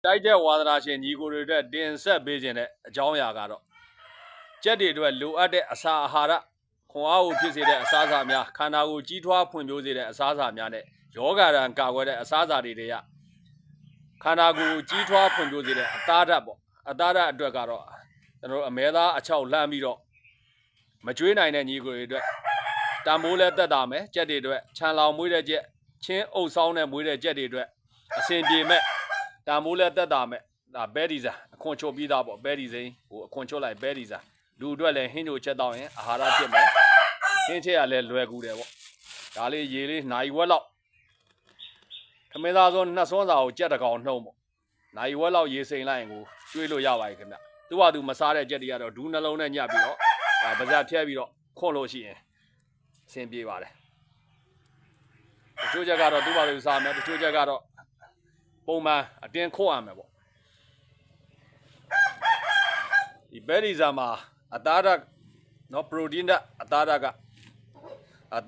တိုက်တဲ့ဝါသနာရှင်ညီကိုတွေအတွက်တင်ဆက်ပေးခြင်းတဲ့အကြောင်းအရာကတော့ကြက်တွေအတွက်လိုအပ်တဲ့အစာအာဟာရခွန်အားကိုဖြစ်စေတဲ့အစားအစာများခန္ဓာကိုယ်ကြီးထွားဖွံ့ဖြိုးစေတဲ့အစားအစာများနဲ့ယောဂရန်ကာကွယ်တဲ့အစားအစာတွေကခန္ဓာကိုယ်ကြီးထွားဖွံ့ဖြိုးစေတဲ့အသားဓာတ်ပေါ့အသားဓာတ်အတွက်ကတော့ကျွန်တော်တို့အမဲသားအချောက်လှမ်းပြီးတော့မကျွေးနိုင်တဲ့ညီကိုတွေအတွက်တန်ဖိုးလဲတက်တာမယ်ကြက်တွေအတွက်ခြံလောင်မွေးတဲ့ကြက်ချင်းအုပ်ဆောင်နဲ့မွေးတဲ့ကြက်တွေအတွက်အစင်ပြေမဲ့တန်ဖိုးလဲတက်တာမဲ့ဒါဘဲဒီဇာအခွန်ချုပ်ပြီးသားပေါ့ဘဲဒီစိန်ဟိုအခွန်ချုပ်လိုက်ဘဲဒီဇာလူအတွက်လည်းဟင်းချိုချက်တော့ရင်အာဟာရဖြစ်မယ်ဟင်းချက်ရလည်းလွယ်ကူတယ်ပေါ့ဒါလေးရေလေးနိုင်ဝက်လောက်ခမင်းသားဆိုနှစ်စွန်းစာကိုကြက်တကောင်နှုံးပေါ့နိုင်ဝက်လောက်ရေစိန်လိုက်ရင်ကိုကျွေးလို့ရပါပြီခင်ဗျသူ့ဟာသူမစားတဲ့ကြက်တွေကတော့ဒူးနှလုံးနဲ့ညပ်ပြီးတော့ဒါပါးစပ်ဖြဲပြီးတော့ခွန့်လို့ရှိရင်အဆင်ပြေပါတယ်တချို့ချက်ကတော့သူ့ဘာလို့စားမယ်တချို့ချက်ကတော့ပုံမှန်အတင်းခွန့်ရမယ်ပေါ့ဒီဘဲဒီဇာမှာအသားဓာတ်နော်ပရိုတင်းဓာတ်အသားဓာတ်က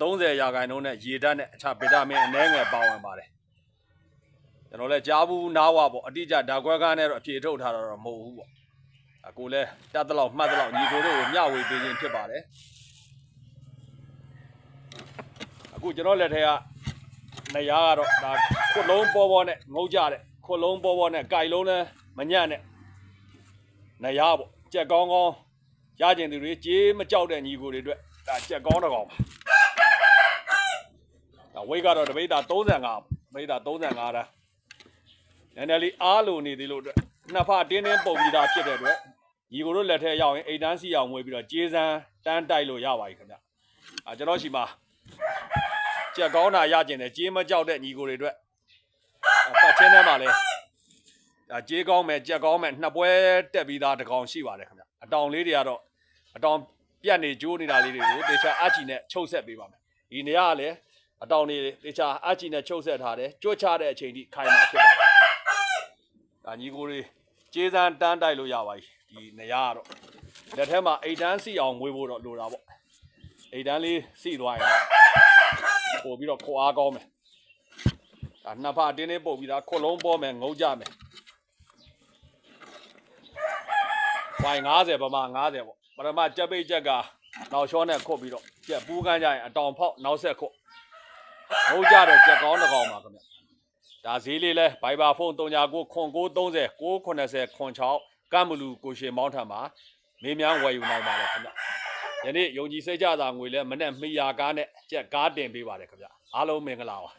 30ရာခိုင်နှုန်းနဲ့ရေဓာတ်နဲ့အခြားဗီတာမင်အနည်းငယ်ပါဝင်ပါတယ်ကျွန်တော်လည်းကြားဘူးနားဝပေါ့အတိအကျဓာတ်ခွဲကားနဲ့တော့အဖြေထုတ်ထားတော့မဟုတ်ဘူးပေါ့အခုလည်းတတ်တဲ့လောက်မှတ်တဲ့လောက်ညီကိုတို့ကိုမျှဝေပေးခြင်းဖြစ်ပါတယ်အခုကျွန်တော်လက်ထဲကနေရာကတော့ဒါခွတ်လုံးပေါ်နဲ့ငုတ်ကြတဲ့ခွတ်လုံးပေါ်နဲ့ကြိုက်လုံးလည်းမညံ့နဲ့နေရာပေါ့ကြက်ကောင်းကောင်းရကျင်သူတွေကြေးမကြောက်တဲ့ညီကိုတွေအတွက်ဒါကြက်ကောင်းတစ်ကောင်ပါဒါဝိတ်ကတော့တပိတ်တာ35ပေါ့တပိတ်တာ35တာနည်းနည်းလေးအားလိုနေသေးလို့အတွက်နှစ်ဖတင်းတင်းပုံပြီးသားဖြစ်တဲ့အတွက်ညီကိုတို့လက်ထဲရောက်ရင်အိတ်တန်းစီအောင်ဝေးပြီးတော့ကြေးစမ်းတန်းတိုက်လို့ရပါပြီခင်ဗျကျွန်တော်ရှိမှာကြက်ကောင်းတာရကျင်တယ်ကြေးမကြောက်တဲ့ညီကိုတွေအတွက်ပတ်ချင်းထဲမှာလဲကြေးကောင်းမဲ့ကြက်ကောင်းမဲ့နှစ်ပွဲတက်ပြီးသားတကောင်ရှိပါတယ်ခင်ဗျအတောင်လေးတွေကတော့အတောင်ပြတ်နေကျိုးနေတာလေးတွေကိုတေချာအချီနဲ့ချုပ်ဆက်ပေးပါမယ်ဒီနေရာကလည်းအတောင်တွေတေချာအချီနဲ့ချုပ်ဆက်ထားတယ်ကြွတ်ချတဲ့အချိန်ထိခိုင်မှာဖြစ်ပါတယ်ဒါညီကိုတွေကြေးစမ်းတန်းတိုက်လို့ရပါပြီဒီနေရာကတော့လက်ထဲမှာအိတ်တန်းစီအောင်မွေးဖို့တော့လိုတာပေါ့အိတ်တန်းလေးစီသွားရင်ပို့ပြီးတော့ခွာအားကောင်းမယ်ဒါနှစ်ဖာတင်းတင်းပုတ်ပြီးသားခွလုံးပေါ်မယ်ငုံကြမယ်ဝိုင်90ပမာ90ပေါ့ပထမကြက်ပိတ်ကြက်ကနောက်ချောနဲ့ခုတ်ပြီးတော့ကြက်ပူးကန်းကြရင်အတောင်ဖောက်နောက်ဆက်ခုတ်ငုံကြတဲ့ကြက်ကောင်းတစ်ကောင်ပါခင်ဗျဒါဈေးလေးလဲဘိုင်ဘာဖုန်း39ခွန်930 980ခွန်6ကမ်မလူကိုရှင်မောင်းထံမှာမေးမြန်းဝယ်ယူနိုင်ပါတယ်ခင်ဗျယနေ့ယုံကြည်စိတ်ကြတာငွေလဲမနဲ့မိယာကားနဲ့ကြက်ကားတင်ပေးပါတယ်ခင်ဗျအားလုံးမင်္ဂလာပါ